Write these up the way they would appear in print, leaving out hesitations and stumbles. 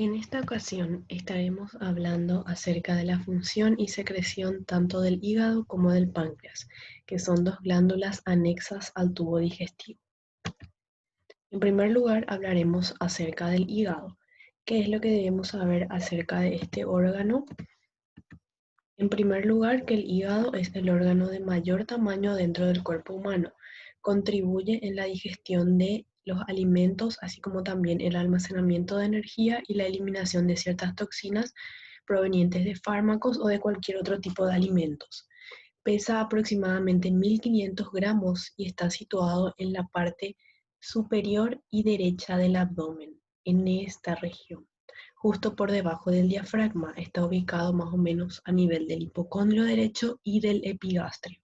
En esta ocasión estaremos hablando acerca de la función y secreción tanto del hígado como del páncreas, que son dos glándulas anexas al tubo digestivo. En primer lugar, hablaremos acerca del hígado. ¿Qué es lo que debemos saber acerca de este órgano? En primer lugar, que el hígado es el órgano de mayor tamaño dentro del cuerpo humano. Contribuye en la digestión de los alimentos, así como también el almacenamiento de energía y la eliminación de ciertas toxinas provenientes de fármacos o de cualquier otro tipo de alimentos. Pesa aproximadamente 1500 gramos y está situado en la parte superior y derecha del abdomen, en esta región. Justo por debajo del diafragma está ubicado más o menos a nivel del hipocondrio derecho y del epigastrio.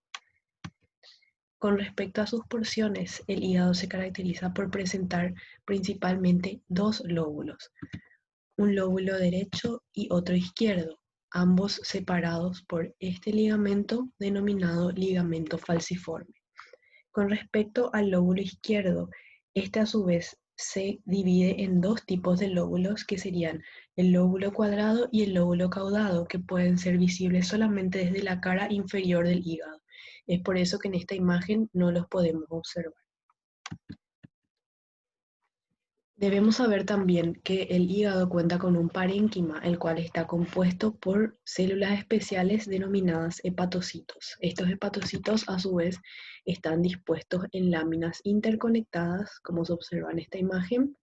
Con respecto a sus porciones, el hígado se caracteriza por presentar principalmente dos lóbulos, un lóbulo derecho y otro izquierdo, ambos separados por este ligamento denominado ligamento falciforme. Con respecto al lóbulo izquierdo, este a su vez se divide en dos tipos de lóbulos que serían el lóbulo cuadrado y el lóbulo caudado, que pueden ser visibles solamente desde la cara inferior del hígado. Es por eso que en esta imagen no los podemos observar. Debemos saber también que el hígado cuenta con un parénquima, el cual está compuesto por células especiales denominadas hepatocitos. Estos hepatocitos, a su vez, están dispuestos en láminas interconectadas, como se observa en esta imagen,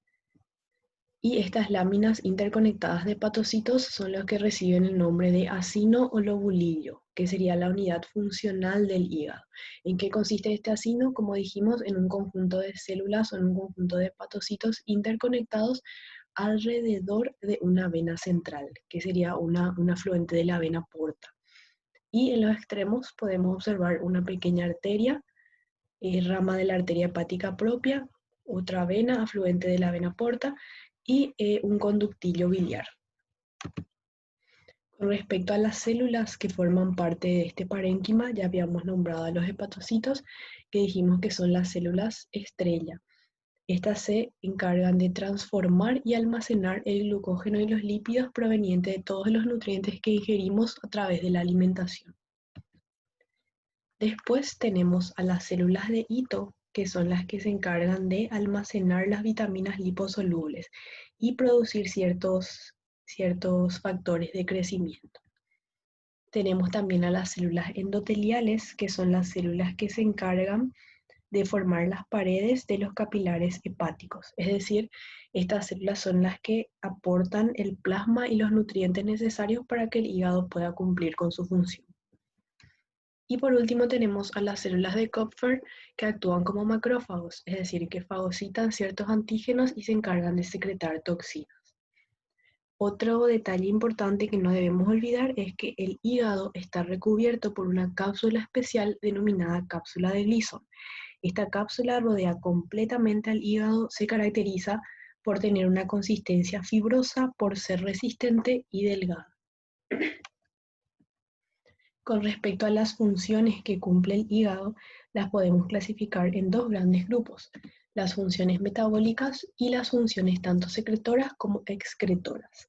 y estas láminas interconectadas de hepatocitos son los que reciben el nombre de acino o lobulillo, que sería la unidad funcional del hígado. ¿En qué consiste este acino? Como dijimos, en un conjunto de células o en un conjunto de hepatocitos interconectados alrededor de una vena central, que sería un afluente de la vena porta. Y en los extremos podemos observar una pequeña arteria, rama de la arteria hepática propia, otra vena, afluente de la vena porta, y un conductillo biliar. Con respecto a las células que forman parte de este parénquima, ya habíamos nombrado a los hepatocitos, que dijimos que son las células estrella. Estas se encargan de transformar y almacenar el glucógeno y los lípidos provenientes de todos los nutrientes que ingerimos a través de la alimentación. Después tenemos a las células de hito, que son las que se encargan de almacenar las vitaminas liposolubles y producir ciertos factores de crecimiento. Tenemos también a las células endoteliales, que son las células que se encargan de formar las paredes de los capilares hepáticos. Es decir, estas células son las que aportan el plasma y los nutrientes necesarios para que el hígado pueda cumplir con su función. Y por último tenemos a las células de Kupffer, que actúan como macrófagos, es decir, que fagocitan ciertos antígenos y se encargan de secretar toxinas. Otro detalle importante que no debemos olvidar es que el hígado está recubierto por una cápsula especial denominada cápsula de Gleason. Esta cápsula rodea completamente al hígado, se caracteriza por tener una consistencia fibrosa, por ser resistente y delgada. Con respecto a las funciones que cumple el hígado, las podemos clasificar en dos grandes grupos: las funciones metabólicas y las funciones tanto secretoras como excretoras.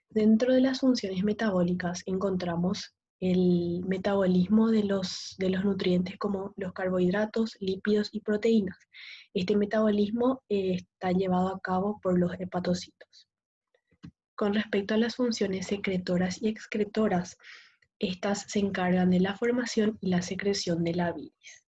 Dentro de las funciones metabólicas encontramos el metabolismo de los nutrientes como los carbohidratos, lípidos y proteínas. Este metabolismo está llevado a cabo por los hepatocitos. Con respecto a las funciones secretoras y excretoras, estas se encargan de la formación y la secreción de la bilis.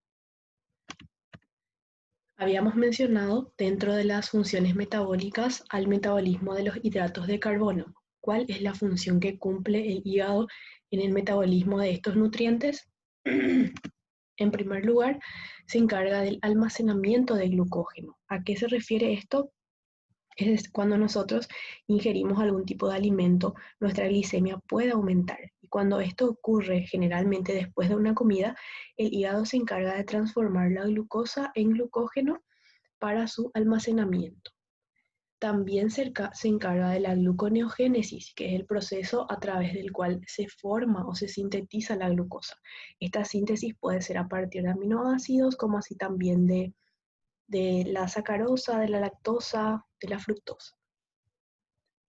Habíamos mencionado dentro de las funciones metabólicas al metabolismo de los hidratos de carbono. ¿Cuál es la función que cumple el hígado en el metabolismo de estos nutrientes? En primer lugar, se encarga del almacenamiento de glucógeno. ¿A qué se refiere esto? Es cuando nosotros ingerimos algún tipo de alimento, nuestra glicemia puede aumentar. Y cuando esto ocurre generalmente después de una comida, el hígado se encarga de transformar la glucosa en glucógeno para su almacenamiento. También se encarga de la gluconeogénesis, que es el proceso a través del cual se forma o se sintetiza la glucosa. Esta síntesis puede ser a partir de aminoácidos, como así también de la sacarosa, de la lactosa, de la fructosa.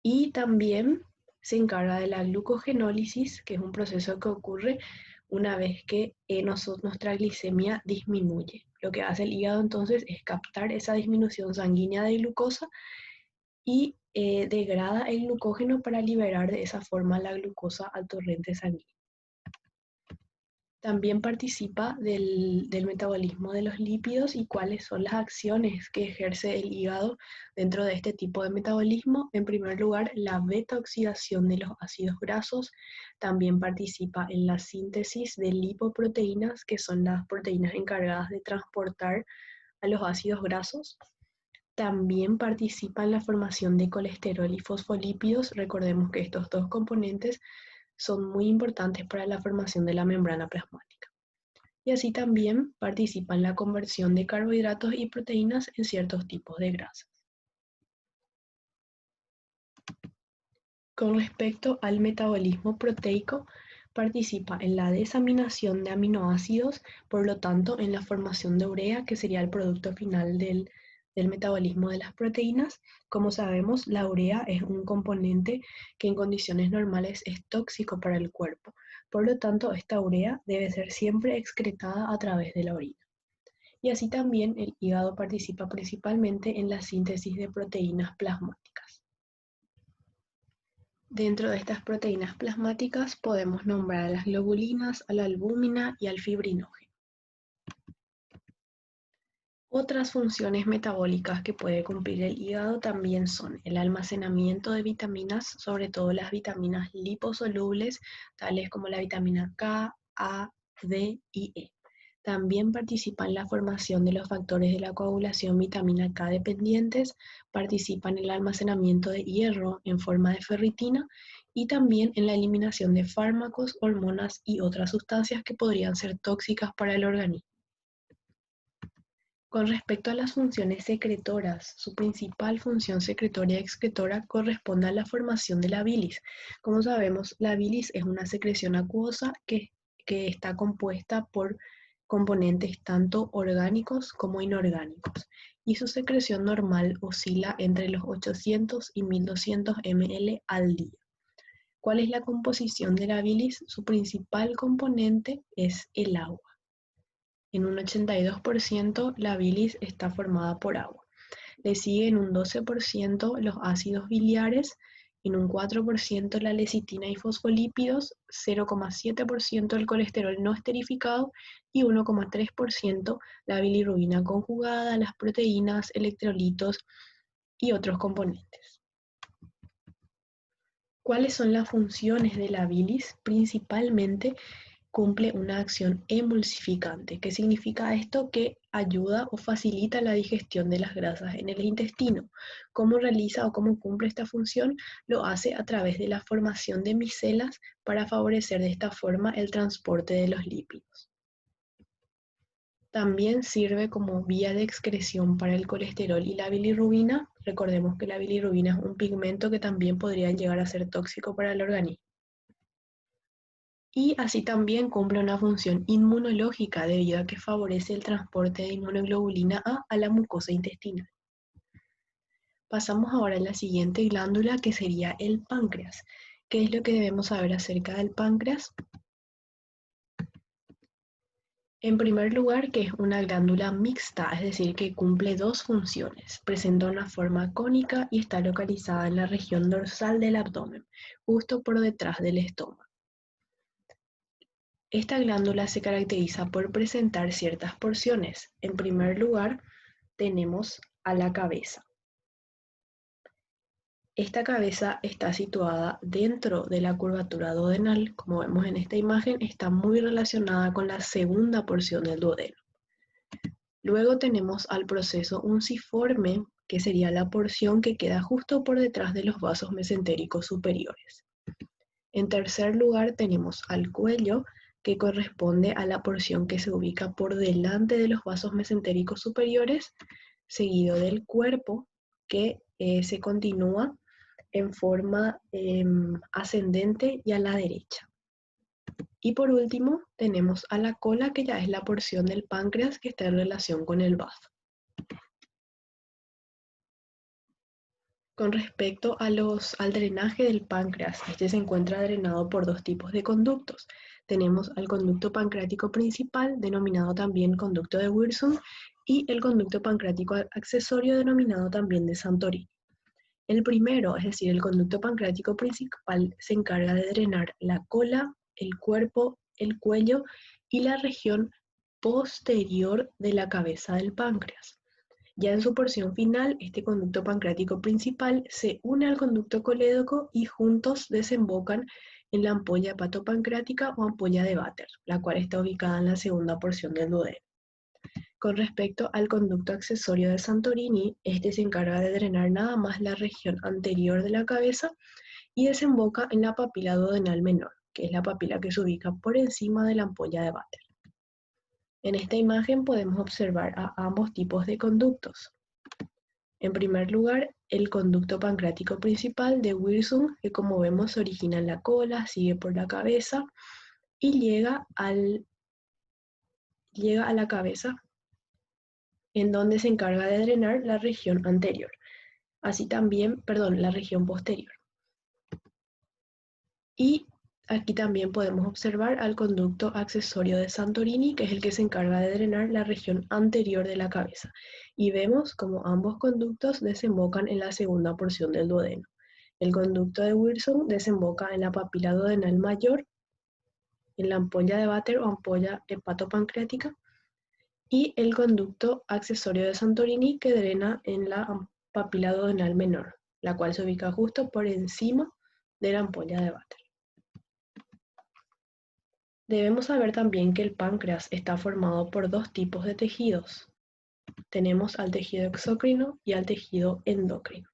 Y también se encarga de la glucogenólisis, que es un proceso que ocurre una vez que nuestra glicemia disminuye. Lo que hace el hígado entonces es captar esa disminución sanguínea de glucosa y degrada el glucógeno para liberar de esa forma la glucosa al torrente sanguíneo. También participa del metabolismo de los lípidos y cuáles son las acciones que ejerce el hígado dentro de este tipo de metabolismo. En primer lugar, la beta-oxidación de los ácidos grasos. También participa en la síntesis de lipoproteínas, que son las proteínas encargadas de transportar a los ácidos grasos. También participa en la formación de colesterol y fosfolípidos. Recordemos que estos dos componentes son muy importantes para la formación de la membrana plasmática. Y así también participa en la conversión de carbohidratos y proteínas en ciertos tipos de grasas. Con respecto al metabolismo proteico, participa en la desaminación de aminoácidos, por lo tanto en la formación de urea, que sería el producto final del metabolismo de las proteínas. Como sabemos, la urea es un componente que en condiciones normales es tóxico para el cuerpo. Por lo tanto, esta urea debe ser siempre excretada a través de la orina. Y así también el hígado participa principalmente en la síntesis de proteínas plasmáticas. Dentro de estas proteínas plasmáticas podemos nombrar a las globulinas, a la albúmina y al fibrinógeno. Otras funciones metabólicas que puede cumplir el hígado también son el almacenamiento de vitaminas, sobre todo las vitaminas liposolubles, tales como la vitamina K, A, D y E. También participa en la formación de los factores de la coagulación vitamina K dependientes, participa en el almacenamiento de hierro en forma de ferritina y también en la eliminación de fármacos, hormonas y otras sustancias que podrían ser tóxicas para el organismo. Con respecto a las funciones secretoras, su principal función secretoria y excretora corresponde a la formación de la bilis. Como sabemos, la bilis es una secreción acuosa que está compuesta por componentes tanto orgánicos como inorgánicos, y su secreción normal oscila entre los 800 y 1200 ml al día. ¿Cuál es la composición de la bilis? Su principal componente es el agua. En un 82% la bilis está formada por agua. Le sigue en un 12% los ácidos biliares, en un 4% la lecitina y fosfolípidos, 0,7% el colesterol no esterificado y 1,3% la bilirrubina conjugada, las proteínas, electrolitos y otros componentes. ¿Cuáles son las funciones de la bilis? Principalmente cumple una acción emulsificante. ¿Qué significa esto? Que ayuda o facilita la digestión de las grasas en el intestino. ¿Cómo realiza o cómo cumple esta función? Lo hace a través de la formación de micelas para favorecer de esta forma el transporte de los lípidos. También sirve como vía de excreción para el colesterol y la bilirrubina. Recordemos que la bilirrubina es un pigmento que también podría llegar a ser tóxico para el organismo. Y así también cumple una función inmunológica debido a que favorece el transporte de inmunoglobulina A a la mucosa intestinal. Pasamos ahora a la siguiente glándula, que sería el páncreas. ¿Qué es lo que debemos saber acerca del páncreas? En primer lugar, que es una glándula mixta, es decir, que cumple dos funciones. Presenta una forma cónica y está localizada en la región dorsal del abdomen, justo por detrás del estómago. Esta glándula se caracteriza por presentar ciertas porciones. En primer lugar, tenemos a la cabeza. Esta cabeza está situada dentro de la curvatura duodenal. Como vemos en esta imagen, está muy relacionada con la segunda porción del duodeno. Luego tenemos al proceso unciforme, que sería la porción que queda justo por detrás de los vasos mesentéricos superiores. En tercer lugar tenemos al cuello, que corresponde a la porción que se ubica por delante de los vasos mesentéricos superiores, seguido del cuerpo, que se continúa en forma ascendente y a la derecha. Y por último tenemos a la cola, que ya es la porción del páncreas que está en relación con el bazo. Con respecto al drenaje del páncreas, este se encuentra drenado por dos tipos de conductos. Tenemos al conducto pancreático principal, denominado también conducto de Wirsung, y el conducto pancreático accesorio, denominado también de Santorini. El primero, es decir, el conducto pancreático principal, se encarga de drenar la cola, el cuerpo, el cuello y la región posterior de la cabeza del páncreas. Ya en su porción final, este conducto pancreático principal se une al conducto colédoco y juntos desembocan en la ampolla hepatopancreática o ampolla de Vater, la cual está ubicada en la segunda porción del duodeno. Con respecto al conducto accesorio de Santorini, este se encarga de drenar nada más la región anterior de la cabeza y desemboca en la papila duodenal menor, que es la papila que se ubica por encima de la ampolla de Vater. En esta imagen podemos observar a ambos tipos de conductos. En primer lugar, el conducto pancreático principal de Wirsung, que como vemos se origina en la cola, sigue por la cabeza y llega a la cabeza, en donde se encarga de drenar la región anterior, así también, la región posterior. Y aquí también podemos observar al conducto accesorio de Santorini, que es el que se encarga de drenar la región anterior de la cabeza. Y vemos como ambos conductos desembocan en la segunda porción del duodeno. El conducto de Wirsung desemboca en la papila duodenal mayor, en la ampolla de Vater o ampolla hepatopancreática, y el conducto accesorio de Santorini, que drena en la papila duodenal menor, la cual se ubica justo por encima de la ampolla de Vater. Debemos saber también que el páncreas está formado por dos tipos de tejidos. Tenemos al tejido exócrino y al tejido endocrino.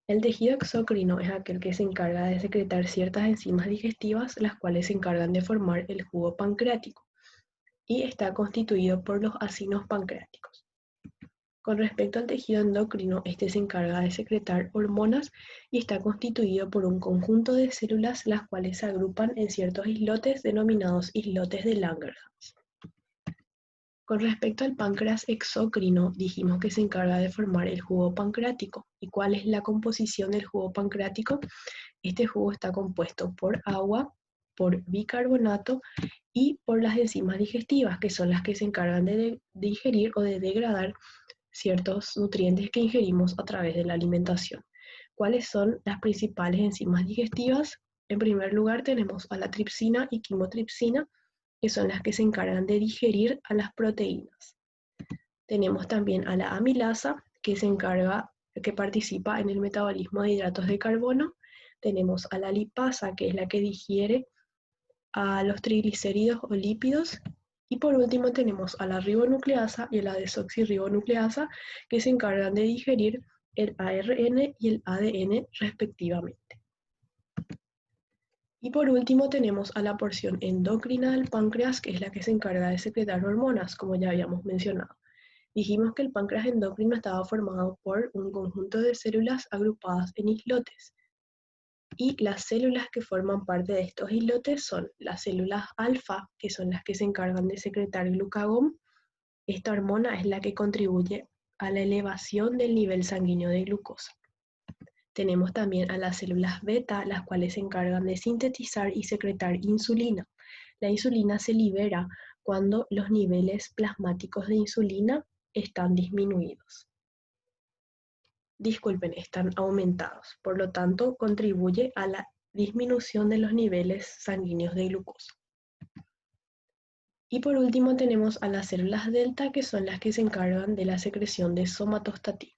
El tejido exócrino es aquel que se encarga de secretar ciertas enzimas digestivas, las cuales se encargan de formar el jugo pancreático, y está constituido por los acinos pancreáticos. Con respecto al tejido endocrino, este se encarga de secretar hormonas y está constituido por un conjunto de células, las cuales se agrupan en ciertos islotes denominados islotes de Langerhans. Con respecto al páncreas exócrino, dijimos que se encarga de formar el jugo pancreático. ¿Y cuál es la composición del jugo pancreático? Este jugo está compuesto por agua, por bicarbonato y por las enzimas digestivas, que son las que se encargan de digerir o de degradar ciertos nutrientes que ingerimos a través de la alimentación. ¿Cuáles son las principales enzimas digestivas? En primer lugar tenemos a la tripsina y quimotripsina, que son las que se encargan de digerir a las proteínas. Tenemos también a la amilasa, que participa en el metabolismo de hidratos de carbono. Tenemos a la lipasa, que es la que digiere a los triglicéridos o lípidos. Y por último tenemos a la ribonucleasa y a la desoxirribonucleasa, que se encargan de digerir el ARN y el ADN respectivamente. Y por último tenemos a la porción endocrina del páncreas, que es la que se encarga de secretar hormonas, como ya habíamos mencionado. Dijimos que el páncreas endocrino estaba formado por un conjunto de células agrupadas en islotes. Y las células que forman parte de estos islotes son las células alfa, que son las que se encargan de secretar glucagón. Esta hormona es la que contribuye a la elevación del nivel sanguíneo de glucosa. Tenemos también a las células beta, las cuales se encargan de sintetizar y secretar insulina. La insulina se libera cuando los niveles plasmáticos de insulina están disminuidos. Están aumentados. Por lo tanto, contribuye a la disminución de los niveles sanguíneos de glucosa. Y por último tenemos a las células delta, que son las que se encargan de la secreción de somatostatina.